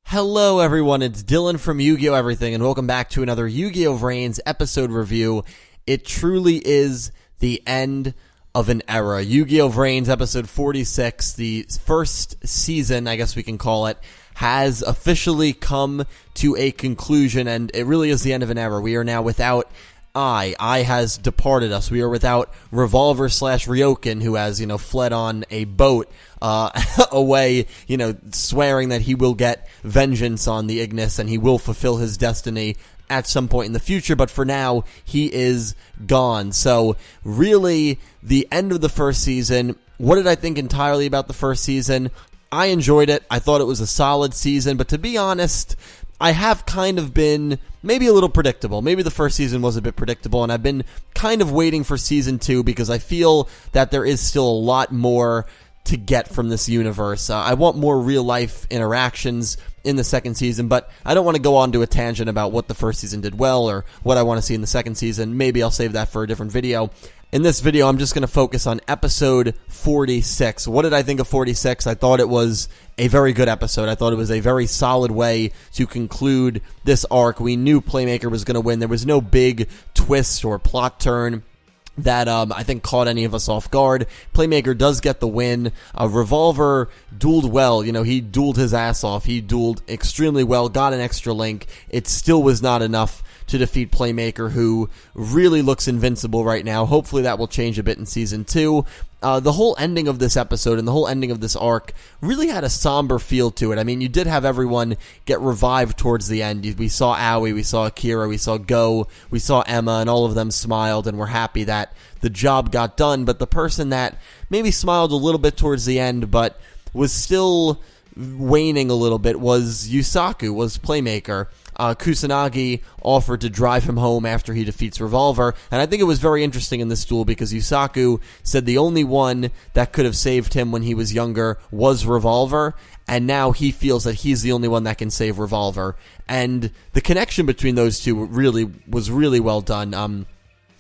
Hello everyone, it's Dylan from Yugioh Everything, and welcome back to another Yugioh VRains episode review. It truly is the end of an era. Yugioh VRains episode 46, the first season, I guess we can call it, has officially come to a conclusion, and it really is the end of an era. We are now without I has departed us. We are without Revolver / Ryoken, who has, fled on a boat away, swearing that he will get vengeance on the Ignis and he will fulfill his destiny at some point in the future, but for now, he is gone. So, really, the end of the first season. What did I think entirely about the first season? I enjoyed it. I thought it was a solid season, but to be honest, I have kind of been maybe a little predictable. Maybe the first season was a bit predictable, and I've been kind of waiting for season 2 because I feel that there is still a lot more to get from this universe. I want more real-life interactions in the second season, but I don't want to go on to a tangent about what the first season did well or what I want to see in the second season. Maybe I'll save that for a different video. In this video, I'm just going to focus on episode 46. What did I think of 46? I thought it was a very good episode. I thought it was a very solid way to conclude this arc. We knew Playmaker was going to win. There was no big twist or plot turn that I think caught any of us off guard. Playmaker does get the win. Revolver dueled well. He dueled his ass off. He dueled extremely well, got an extra link. It still was not enough to defeat Playmaker, who really looks invincible right now. Hopefully that will change a bit in Season 2. The whole ending of this episode and the whole ending of this arc really had a somber feel to it. I mean, you did have everyone get revived towards the end. We saw Aoi, we saw Akira, we saw Go, we saw Emma, and all of them smiled and were happy that the job got done. But the person that maybe smiled a little bit towards the end but was still waning a little bit was Yusaku, was Playmaker. Kusanagi offered to drive him home after he defeats Revolver, and I think it was very interesting in this duel because Yusaku said the only one that could have saved him when he was younger was Revolver, and now he feels that he's the only one that can save Revolver. And the connection between those two was really well done.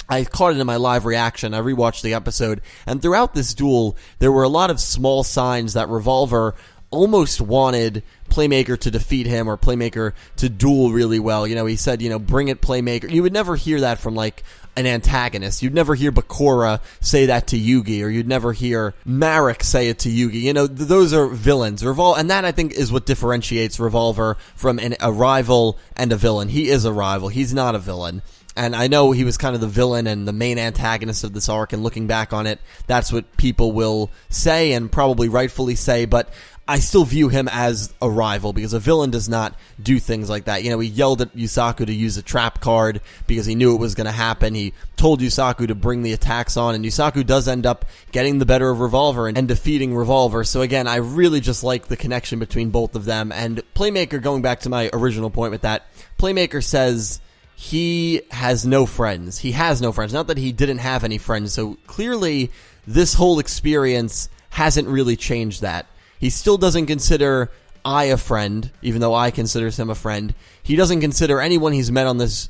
I caught it in my live reaction. I rewatched the episode, and throughout this duel, there were a lot of small signs that Revolver almost wanted Playmaker to defeat him or Playmaker to duel really well. He said, bring it, Playmaker. You would never hear that from, an antagonist. You'd never hear Bakura say that to Yugi, or you'd never hear Marek say it to Yugi. Those are villains. And that, I think, is what differentiates Revolver from a rival and a villain. He is a rival. He's not a villain. And I know he was kind of the villain and the main antagonist of this arc, and looking back on it, that's what people will say, and probably rightfully say, but I still view him as a rival, because a villain does not do things like that. He yelled at Yusaku to use a trap card because he knew it was going to happen. He told Yusaku to bring the attacks on, and Yusaku does end up getting the better of Revolver and defeating Revolver. So again, I really just like the connection between both of them. And Playmaker, going back to my original point with that, Playmaker says he has no friends. He has no friends. Not that he didn't have any friends. So clearly, this whole experience hasn't really changed that. He still doesn't consider I a friend, even though I considers him a friend. He doesn't consider anyone he's met on this,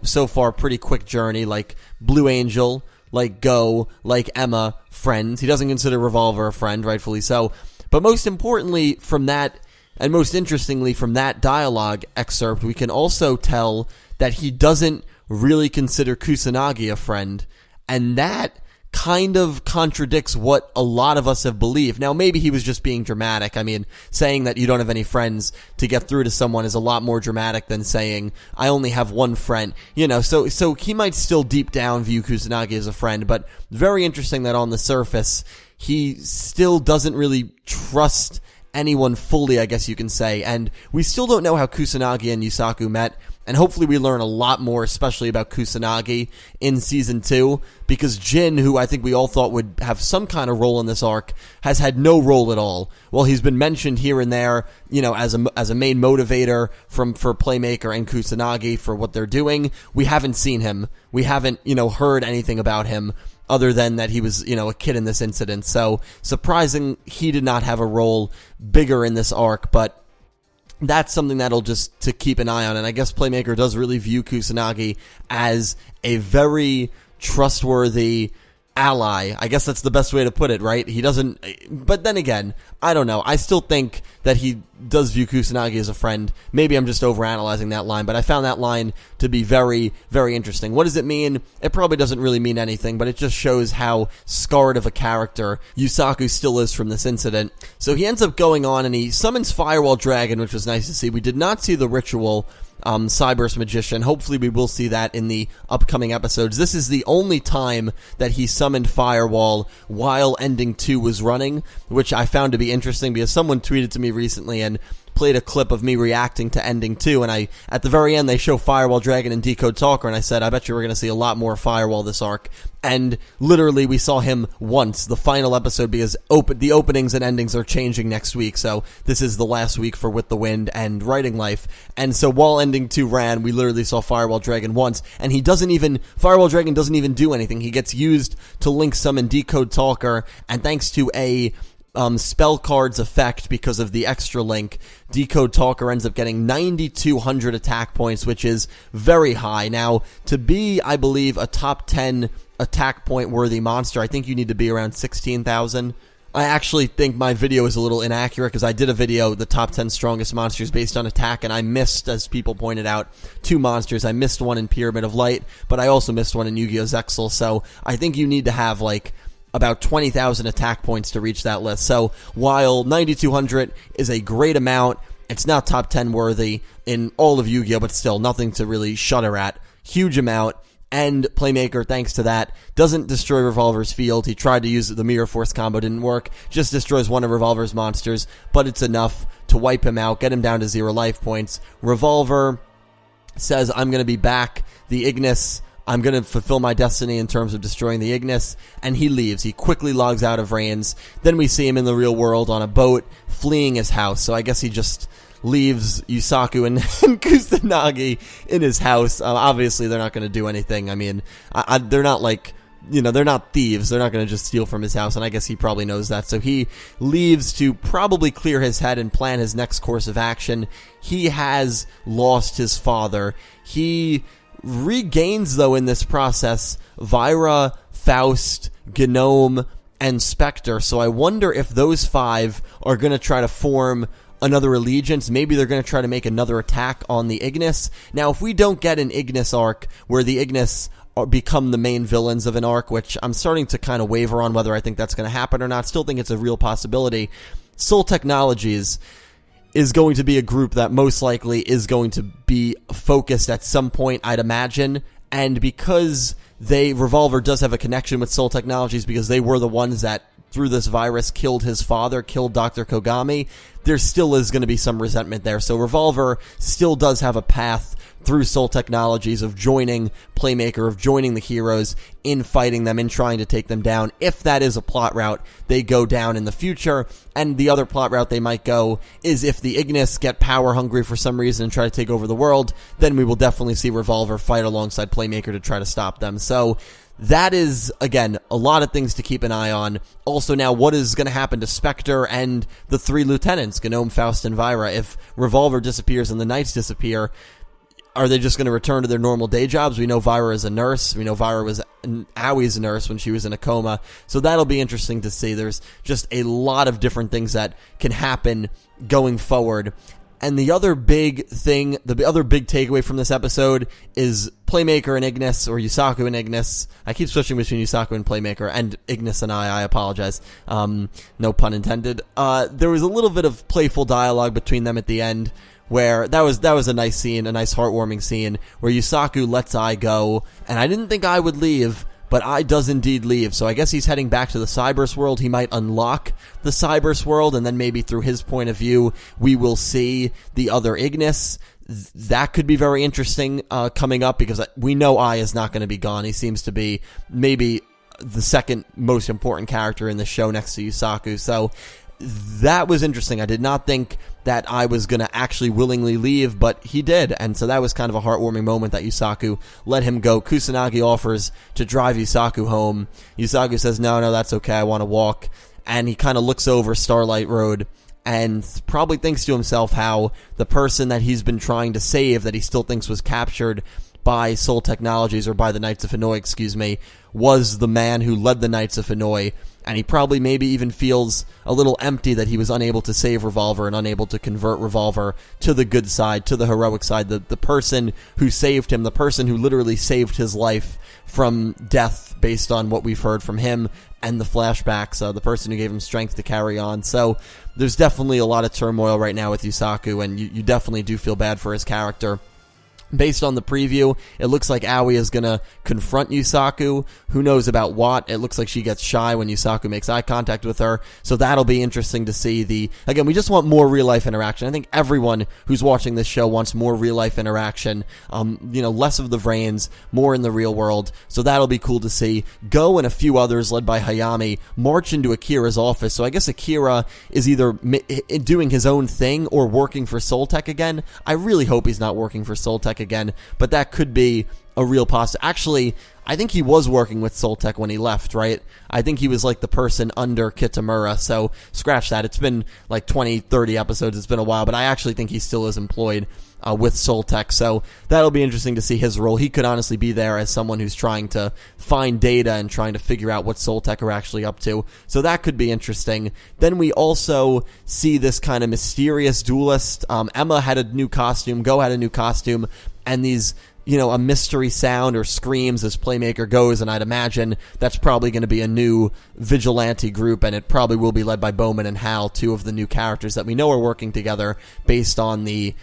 so far pretty quick journey, like Blue Angel, like Go, like Emma, friends. He doesn't consider Revolver a friend, rightfully so. But most importantly from that, and most interestingly from that dialogue excerpt, we can also tell that he doesn't really consider Kusanagi a friend, and that kind of contradicts what a lot of us have believed. Now, maybe he was just being dramatic. I mean, saying that you don't have any friends to get through to someone is a lot more dramatic than saying, I only have one friend. So he might still deep down view Kusanagi as a friend, but very interesting that on the surface, he still doesn't really trust anyone fully, I guess you can say. And we still don't know how Kusanagi and Yusaku met. And hopefully we learn a lot more, especially about Kusanagi in Season 2, because Jin, who I think we all thought would have some kind of role in this arc, has had no role at all. Well, he's been mentioned here and there, as a main motivator for Playmaker and Kusanagi for what they're doing. We haven't seen him. We haven't, heard anything about him other than that he was, a kid in this incident. So, surprising he did not have a role bigger in this arc, but that's something that'll just to keep an eye on. And I guess Playmaker does really view Kusanagi as a very trustworthy ally. I guess that's the best way to put it, right? He doesn't, but then again, I don't know. I still think that he does view Kusanagi as a friend. Maybe I'm just overanalyzing that line, but I found that line to be very, very interesting. What does it mean? It probably doesn't really mean anything, but it just shows how scarred of a character Yusaku still is from this incident. So he ends up going on and he summons Firewall Dragon, which was nice to see. We did not see the ritual Cyburst Magician. Hopefully we will see that in the upcoming episodes. This is the only time that he summoned Firewall while Ending 2 was running, which I found to be interesting because someone tweeted to me recently and played a clip of me reacting to Ending 2, and at the very end they show Firewall Dragon and Decode Talker, and I said, I bet you we're going to see a lot more Firewall this arc. And literally we saw him once, the final episode, because the openings and endings are changing next week, so this is the last week for With the Wind and Writing Life. And so while Ending 2 ran, we literally saw Firewall Dragon once, and Firewall Dragon doesn't even do anything. He gets used to link summon Decode Talker, and thanks to a spell card's effect because of the extra link, Decode Talker ends up getting 9,200 attack points, which is very high. Now, to be, I believe, a top 10 attack point worthy monster, I think you need to be around 16,000. I actually think my video is a little inaccurate because I did a video, the top 10 strongest monsters based on attack, and I missed, as people pointed out, 2 monsters. I missed one in Pyramid of Light, but I also missed one in Yu-Gi-Oh! Zexal, so I think you need to have, like, about 20,000 attack points to reach that list. So while 9,200 is a great amount, it's not top 10 worthy in all of Yu-Gi-Oh!, but still nothing to really shudder at. Huge amount. And Playmaker, thanks to that, doesn't destroy Revolver's field. He tried to use the Mirror Force combo, didn't work. Just destroys one of Revolver's monsters, but it's enough to wipe him out, get him down to 0 life points. Revolver says, I'm going to be back. The Ignis, I'm going to fulfill my destiny in terms of destroying the Ignis, and he leaves. He quickly logs out of VRains. Then we see him in the real world on a boat, fleeing his house. So I guess he just leaves Yusaku and Kusanagi in his house. Obviously, they're not going to do anything. I mean, they're not like, they're not thieves. They're not going to just steal from his house, and I guess he probably knows that. So he leaves to probably clear his head and plan his next course of action. He has lost his father. He regains, though, in this process, Vira, Faust, Gnome, and Spectre. So I wonder if those 5 are going to try to form another allegiance. Maybe they're going to try to make another attack on the Ignis. Now, if we don't get an Ignis arc where the Ignis become the main villains of an arc, which I'm starting to kind of waver on whether I think that's going to happen or not, still think it's a real possibility, Soul Technologies is going to be a group that most likely is going to be focused at some point, I'd imagine. And because Revolver does have a connection with Soul Technologies because they were the ones that, through this virus, killed his father, killed Dr. Kogami, there still is going to be some resentment there. So Revolver still does have a path through Soul Technologies of joining Playmaker, of joining the heroes in fighting them, in trying to take them down. If that is a plot route they go down in the future, and the other plot route they might go is if the Ignis get power hungry for some reason and try to take over the world, then we will definitely see Revolver fight alongside Playmaker to try to stop them. So that is, again, a lot of things to keep an eye on. Also now, what is going to happen to Spectre and the 3 lieutenants, Gnome, Faust, and Vira? If Revolver disappears and the Knights disappear, are they just going to return to their normal day jobs? We know Vira is a nurse. We know Vira was Aui's nurse when she was in a coma. So that'll be interesting to see. There's just a lot of different things that can happen going forward. And the other big thing, the other big takeaway from this episode is Playmaker and Ignis, or Yusaku and Ignis. I keep switching between Yusaku and Playmaker, and Ignis and I apologize. No pun intended. There was a little bit of playful dialogue between them at the end, where that was a nice scene, a nice heartwarming scene, where Yusaku lets Ai go, and I didn't think Ai would leave, but Ai does indeed leave. So I guess he's heading back to the Cyberse world. He might unlock the Cyberse world, and then maybe through his point of view, we will see the other Ignis. That could be very interesting coming up, because we know Ai is not going to be gone. He seems to be maybe the second most important character in the show next to Yusaku. So that was interesting. I did not think that I was going to actually willingly leave, but he did, and so that was kind of a heartwarming moment that Yusaku let him go. Kusanagi offers to drive Yusaku home. Yusaku says, no, that's okay, I want to walk, and he kind of looks over Starlight Road and probably thinks to himself how the person that he's been trying to save, that he still thinks was captured, by Soul Technologies, or by the Knights of Hanoi, excuse me, was the man who led the Knights of Hanoi, and he probably maybe even feels a little empty that he was unable to save Revolver and unable to convert Revolver to the good side, to the heroic side, the person who saved him, the person who literally saved his life from death based on what we've heard from him and the flashbacks, the person who gave him strength to carry on. So there's definitely a lot of turmoil right now with Yusaku, and you definitely do feel bad for his character. Based on the preview, it looks like Aoi is going to confront Yusaku. Who knows about what? It looks like she gets shy when Yusaku makes eye contact with her. So that'll be interesting to see. Again, we just want more real-life interaction. I think everyone who's watching this show wants more real-life interaction. Less of the VRains, more in the real world. So that'll be cool to see. Go and a few others, led by Hayami, march into Akira's office. So I guess Akira is either doing his own thing or working for Soul Tech again. I really hope he's not working for Soul Tech again, but that could be a real possibility. Actually, I think he was working with Soul Tech when he left, right? I think he was like the person under Kitamura, so scratch that. It's been like 20, 30 episodes, it's been a while, but I actually think he still is employed with Soul Tech, so that'll be interesting to see his role. He could honestly be there as someone who's trying to find data and trying to figure out what Soul Tech are actually up to, so that could be interesting. Then we also see this kind of mysterious duelist. Emma had a new costume, Go had a new costume, and these, a mystery sound or screams as Playmaker goes, and I'd imagine that's probably going to be a new vigilante group, and it probably will be led by Bowman and Hal, two of the new characters that we know are working together based on the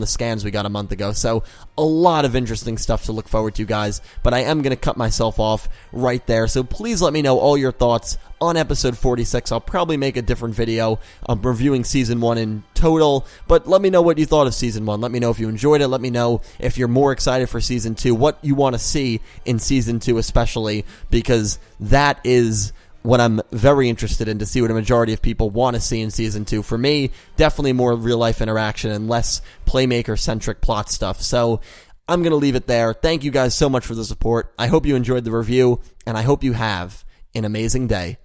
scans we got a month ago. So a lot of interesting stuff to look forward to, guys, but I am going to cut myself off right there. So please let me know all your thoughts on episode 46. I'll probably make a different video reviewing season 1 in total, but let me know what you thought of season 1. Let me know if you enjoyed it. Let me know if you're more excited for season 2, what you want to see in season 2 especially, because that is what I'm very interested in, to see what a majority of people want to see in season 2. For me, definitely more real-life interaction and less Playmaker-centric plot stuff. So I'm going to leave it there. Thank you guys so much for the support. I hope you enjoyed the review, and I hope you have an amazing day.